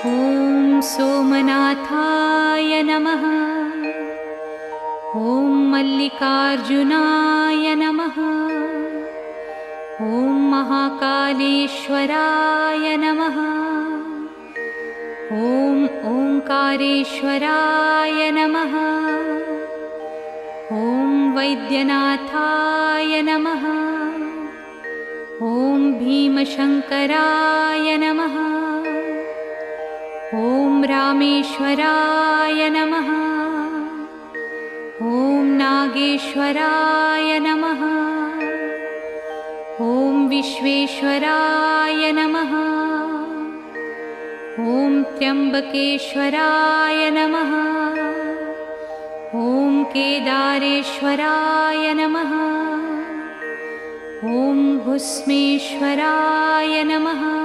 ॐ सोमनाथाय नमः। ॐ मल्लिकार्जुनाय नमः। ॐ महाकालेश्वराय नमः। ॐ ओंकारेश्वराय नमः। ॐ वैद्यनाथाय नमः। ॐ भीमशंकराय नमः। ॐ रामेश्वराय नमः। ॐ नागेश्वराय नमः। ॐ विश्वेश्वराय नमः। ॐ त्र्यंबकेश्वराय नमः। ॐ केदारेश्वराय नमः। ॐ भुस्मेश्वराय नमः।